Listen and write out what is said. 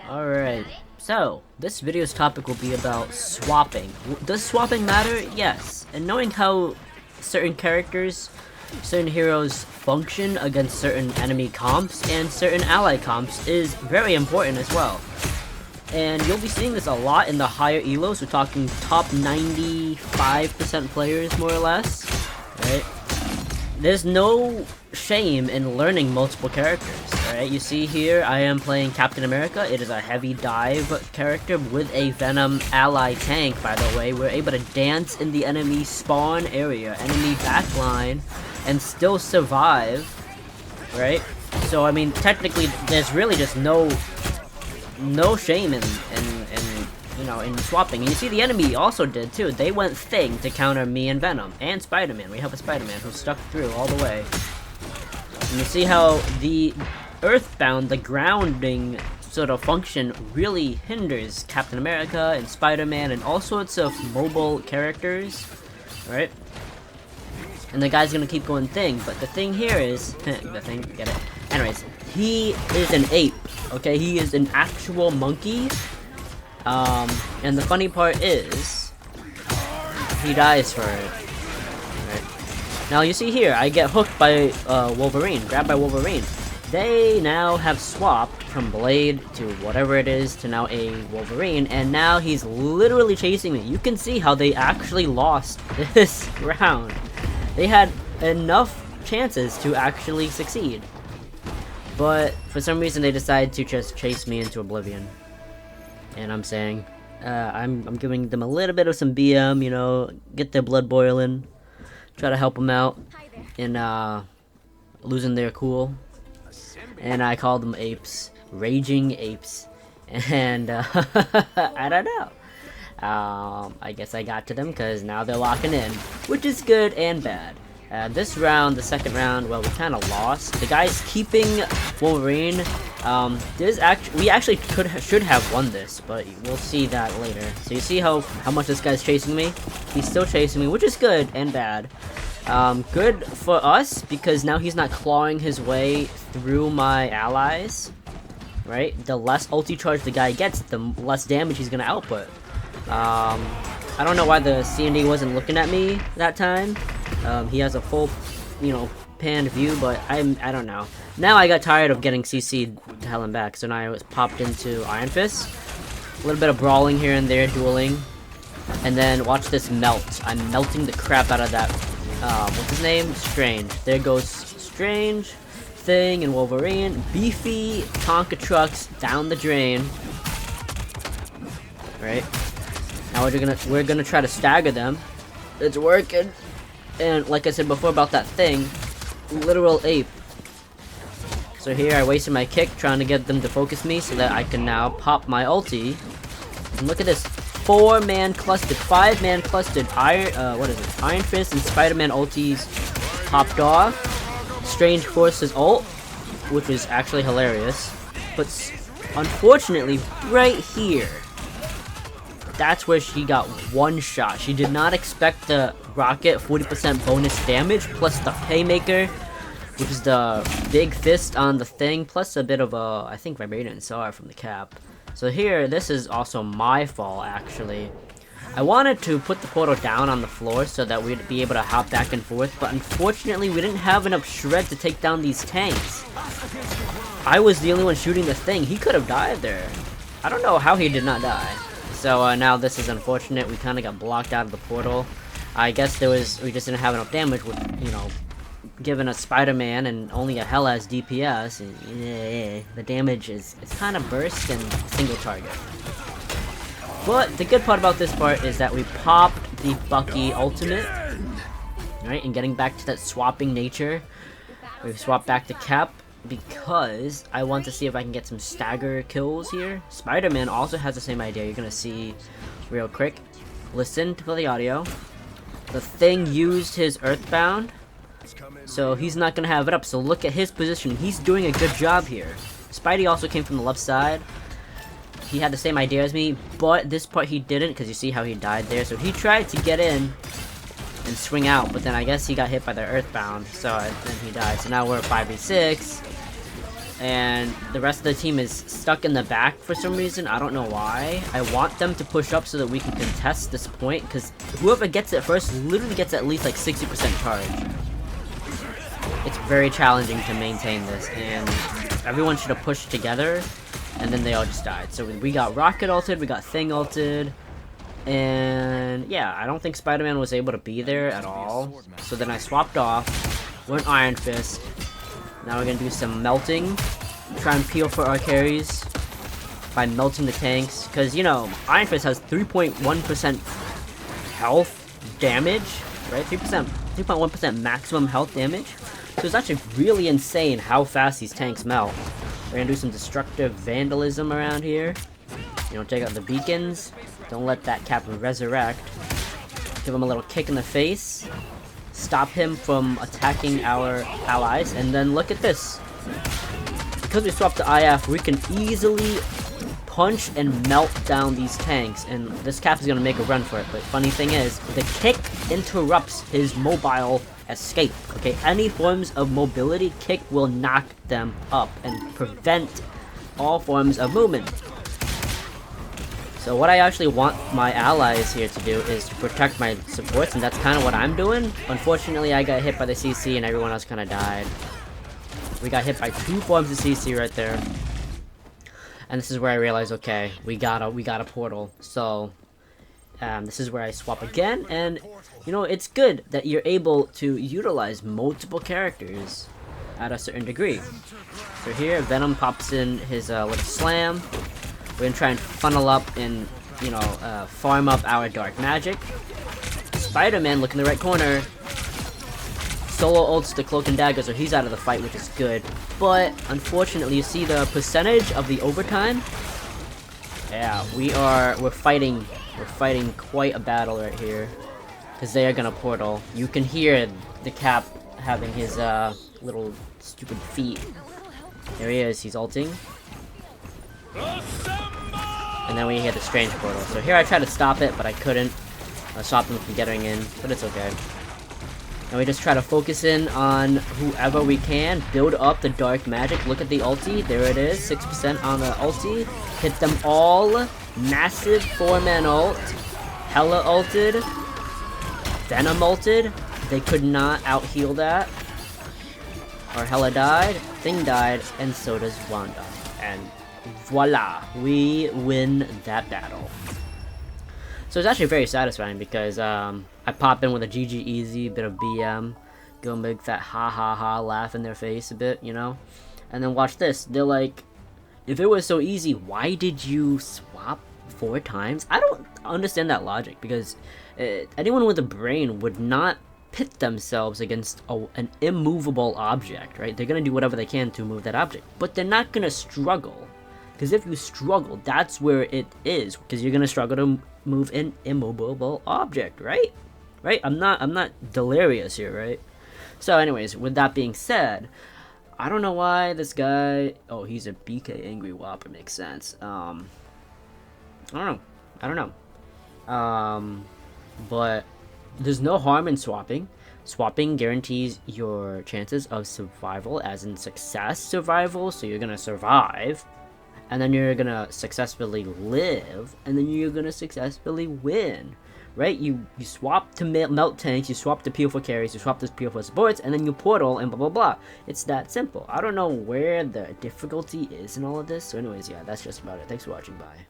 Alright, so this video's topic will be about swapping. Does swapping matter? Yes. And knowing how certain characters, certain heroes function against certain enemy comps and certain ally comps is very important as well. And you'll be seeing this a lot in the higher elos. We're talking top 95% players, more or less. Right? There's no shame in learning multiple characters. Alright, you see here, I am playing Captain America. It is a heavy dive character with a Venom ally tank, by the way. We're able to dance in the enemy spawn area, enemy backline, and still survive. Right? So, I mean, technically, there's really just no shame in you know, in swapping. And you see the enemy also did too. They went Thing to counter me and Venom and Spider-Man. We have a Spider-Man who stuck through all the way. And you see how the Earthbound, the grounding sort of function, really hinders Captain America and Spider-Man and all sorts of mobile characters, right? And the guy's gonna keep going Thing, but the thing here is, the Thing, get it? Anyways, he is an ape, okay? He is an actual monkey. And the funny part is, he dies for it. Right. Now you see here, I get hooked by Wolverine, grabbed by Wolverine. They now have swapped from Blade to whatever it is to now a Wolverine, and now he's literally chasing me. You can see how they actually lost this round. They had enough chances to actually succeed. But for some reason they decided to just chase me into oblivion. And I'm saying, I'm giving them a little bit of some BM, you know, get their blood boiling, try to help them out in losing their cool. And I call them apes, raging apes, and I don't know. I guess I got to them because now they're locking in, which is good and bad. This round, the second round, well, we kind of lost. The guy's keeping Wolverine. We actually should have won this, but we'll see that later. So you see how much this guy's chasing me? He's still chasing me, which is good and bad. Good for us because now he's not clawing his way through my allies. Right? The less ulti charge the guy gets, the less damage he's gonna output. I don't know why the CND wasn't looking at me that time. He has a full, you know, panned view, but I don't know. Now I got tired of getting CC'd to hell and back, so now I was popped into Iron Fist. A little bit of brawling here and there, dueling. And then watch this melt. I'm melting the crap out of that, what's his name? Strange. There goes Strange, Thing, and Wolverine. Beefy Tonka trucks down the drain. Right? Now we're gonna try to stagger them. It's working. And like I said before about that Thing, literal ape. So here I wasted my kick trying to get them to focus me so that I can now pop my ulti. And look at this, 4-man clustered, 5-man clustered Iron Fist and Spider-Man ultis popped off. Strange forces ult, which was actually hilarious. But unfortunately, right here, that's where she got one shot. She did not expect the rocket 40% bonus damage plus the Haymaker, which is the big fist on the Thing, plus a bit of a, I think, Vibrator and SAR from the Cap. So here, this is also my fault, actually. I wanted to put the portal down on the floor so that we'd be able to hop back and forth, but unfortunately we didn't have enough shred to take down these tanks. I was the only one shooting the Thing. He could have died there. I don't know how he did not die. So now this is unfortunate. We kind of got blocked out of the portal. I guess we just didn't have enough damage with, you know, given a Spider-Man and only a Hell has DPS. And, the damage is kind of burst and single target. But the good part about this part is that we popped the Bucky ultimate, right? And getting back to that swapping nature, we've swapped back to Cap because I want to see if I can get some stagger kills here. Spider-Man also has the same idea. You're gonna see real quick. Listen to the audio. The Thing used his Earthbound, so he's not gonna have it up. So look at his position. He's doing a good job here. Spidey also came from the left side. He had the same idea as me, but this part he didn't because you see how he died there. So he tried to get in and swing out, but then I guess he got hit by the Earthbound, so then he died. So now we're 5v6. and the rest of the team is stuck in the back for some reason. I don't know why. I want them to push up so that we can contest this point, because whoever gets it first literally gets at least like 60% charge. It's very challenging to maintain this, and everyone should have pushed together, and then they all just died. So we got Rocket ulted, we got Thing ulted, and yeah, I don't think Spider-Man was able to be there at all. So then I swapped off, went Iron Fist. Now we're gonna do some melting, try and peel for our carries by melting the tanks, because you know Iron Fist has 3.1% health damage, right? 3.1% maximum health damage. So it's actually really insane how fast these tanks melt. We're gonna do some destructive vandalism around here. You know, take out the beacons. Don't let that Captain resurrect. Give him a little kick in the face. Stop him from attacking our allies, and then look at this. Because we swapped to IF, we can easily punch and melt down these tanks, and this Cap is gonna make a run for it. But funny thing is, the kick interrupts his mobile escape. Okay, any forms of mobility, kick will knock them up and prevent all forms of movement. So what I actually want my allies here to do is to protect my supports, and that's kind of what I'm doing. Unfortunately, I got hit by the CC and everyone else kind of died. We got hit by 2 forms of CC right there. And this is where I realized, okay, we got a portal. So this is where I swap again, and you know, it's good that you're able to utilize multiple characters at a certain degree. So here, Venom pops in his little slam. We're gonna try and funnel up and, you know, farm up our dark magic. Spider-Man, look in the right corner. Solo ults the cloak and dagger, so he's out of the fight, which is good. But unfortunately, you see the percentage of the overtime? Yeah, we're fighting quite a battle right here, because they are gonna portal. You can hear the Cap having his little stupid feet. There he is, he's ulting. And then we hit the strange portal. So here I tried to stop it, but I couldn't. Stop them from getting in, but it's okay. And we just try to focus in on whoever we can, build up the dark magic. Look at the ulti, there it is, 6% on the ulti. Hit them all, massive 4-man ult. Hela ulted, Venom ulted. They could not out-heal that. Our Hela died, Thing died, and so does Wanda. And voila, we win that battle. So it's actually very satisfying because I pop in with a GG easy, bit of BM, go make that ha ha ha laugh in their face a bit, you know? And then watch this, they're like, if it was so easy, why did you swap 4 times? I don't understand that logic, because anyone with a brain would not pit themselves against an immovable object, right? They're gonna do whatever they can to move that object, but they're not gonna struggle. Because if you struggle, that's where it is. Because you're gonna struggle to move an immovable object, right? Right? I'm not delirious here, right? So, anyways, with that being said, I don't know why this guy. Oh, he's a BK Angry Whopper. Makes sense. I don't know. But there's no harm in swapping. Swapping guarantees your chances of survival, as in success survival. So you're gonna survive. And then you're gonna successfully live, and then you're gonna successfully win, right? You swap to melt tanks, you swap to peel for carries, you swap to peel for supports, and then you portal, and blah blah blah. It's that simple. I don't know where the difficulty is in all of this. So anyways, yeah, that's just about it. Thanks for watching, bye.